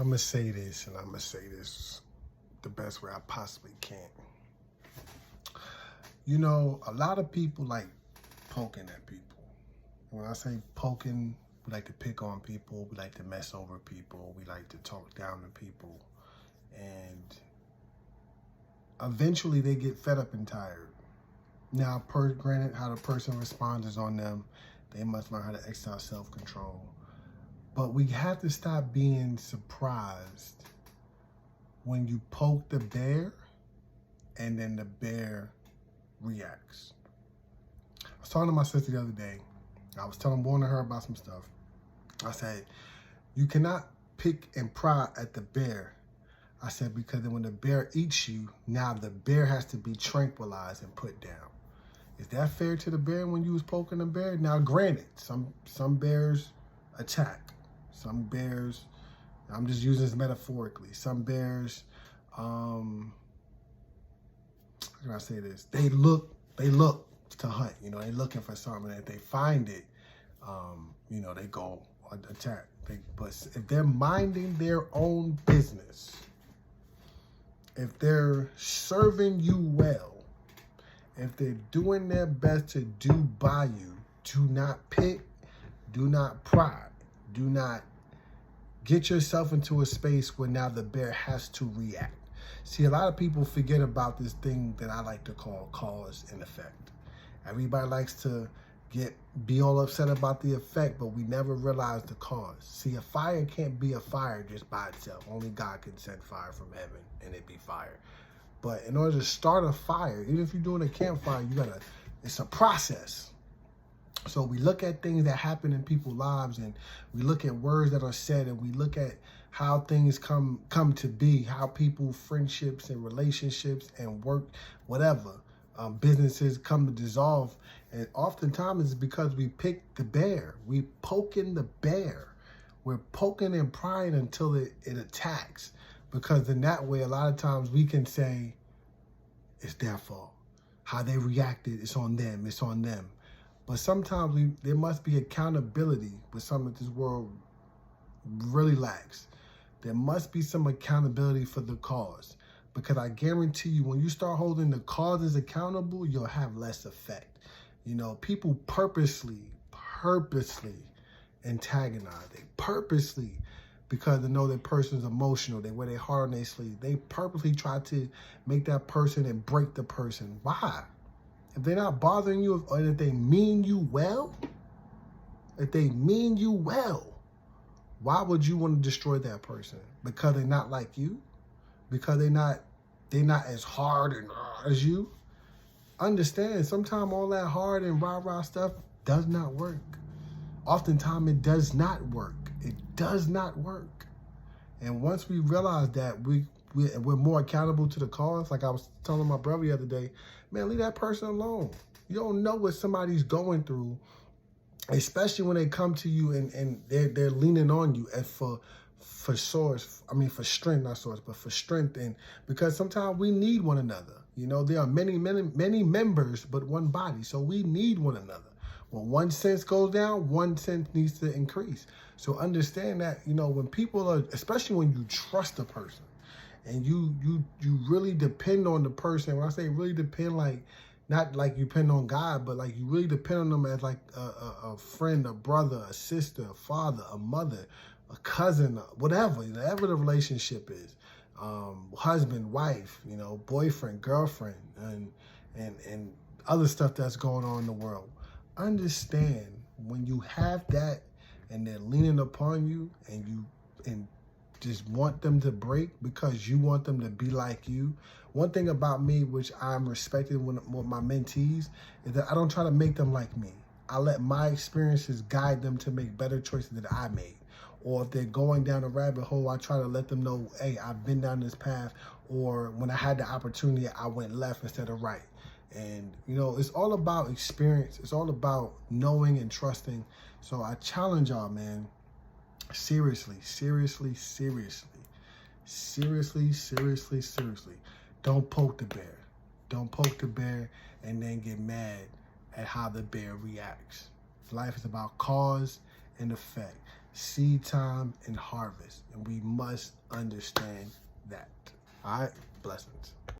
I'm going to say this, and I'm going to say this the best way I possibly can. You know, a lot of people like poking at people. When I say poking, we like to pick on people. We like to mess over people. We like to talk down to people. And eventually they get fed up and tired. Now, granted, how the person responds is on them. They must learn how to exercise self-control. But we have to stop being surprised when you poke the bear and then the bear reacts. I was talking to my sister the other day. I was warning her about some stuff. I said, you cannot pick and pry at the bear. I said, because then when the bear eats you, now the bear has to be tranquilized and put down. Is that fair to the bear when you was poking the bear? Now, granted, some bears attack. Some bears, I'm just using this metaphorically. Some bears, how can I say this? They look to hunt. You know, they're looking for something. And if they find it, you know, they go attack. But if they're minding their own business, if they're serving you well, if they're doing their best to do by you, do not pick, do not pry, do not get yourself into a space where now the bear has to react. See, a lot of people forget about this thing that I like to call cause and effect. Everybody likes to be all upset about the effect, but we never realize the cause. See, a fire can't be a fire just by itself. Only God can send fire from heaven and it be fire. But in order to start a fire, even if you're doing a campfire, it's a process. So we look at things that happen in people's lives, and we look at words that are said, and we look at how things come to be, how people, friendships and relationships and work, whatever, businesses come to dissolve. And oftentimes it's because we pick the bear. We poking the bear. We're poking and prying until it attacks. Because in that way, a lot of times we can say, it's their fault. How they reacted, it's on them. It's on them. But sometimes there must be accountability with something that this world really lacks. There must be some accountability for the cause. Because I guarantee you, when you start holding the causes accountable, you'll have less effect. You know, people purposely antagonize. They purposely, because they know that person's emotional, they wear their heart on their sleeve. They purposely try to make that person and break the person. Why? If they're not bothering you, or if they mean you well, why would you want to destroy that person? Because they're not like you? Because they're not as hard and as you? Understand, sometimes all that hard and rah-rah stuff does not work. Oftentimes it does not work. It does not work. And once we realize that, we're more accountable to the cause. Like I was telling my brother the other day, man, leave that person alone. You don't know what somebody's going through, especially when they come to you and they're leaning on you and for strength, not source, but for strength. And because sometimes we need one another. You know, there are many members, but one body. So we need one another. When one sense goes down, one sense needs to increase. So understand that, you know, when people are, especially when you trust a person and you really depend on the person. When I say really depend, like, not like you depend on God, but like you really depend on them as like a friend, a brother, a sister, a father, a mother, a cousin, whatever the relationship is, husband, wife, you know, boyfriend, girlfriend, and other stuff that's going on in the world. Understand, when you have that and they're leaning upon you and just want them to break because you want them to be like you. One thing about me, which I'm respected with my mentees, is that I don't try to make them like me. I let my experiences guide them to make better choices than I made. Or if they're going down a rabbit hole, I try to let them know, hey, I've been down this path. Or when I had the opportunity, I went left instead of right. And, you know, it's all about experience. It's all about knowing and trusting. So I challenge y'all, man. Seriously. Don't poke the bear. Don't poke the bear and then get mad at how the bear reacts. Life is about cause and effect. seed time and harvest. And we must understand that. All right? Blessings.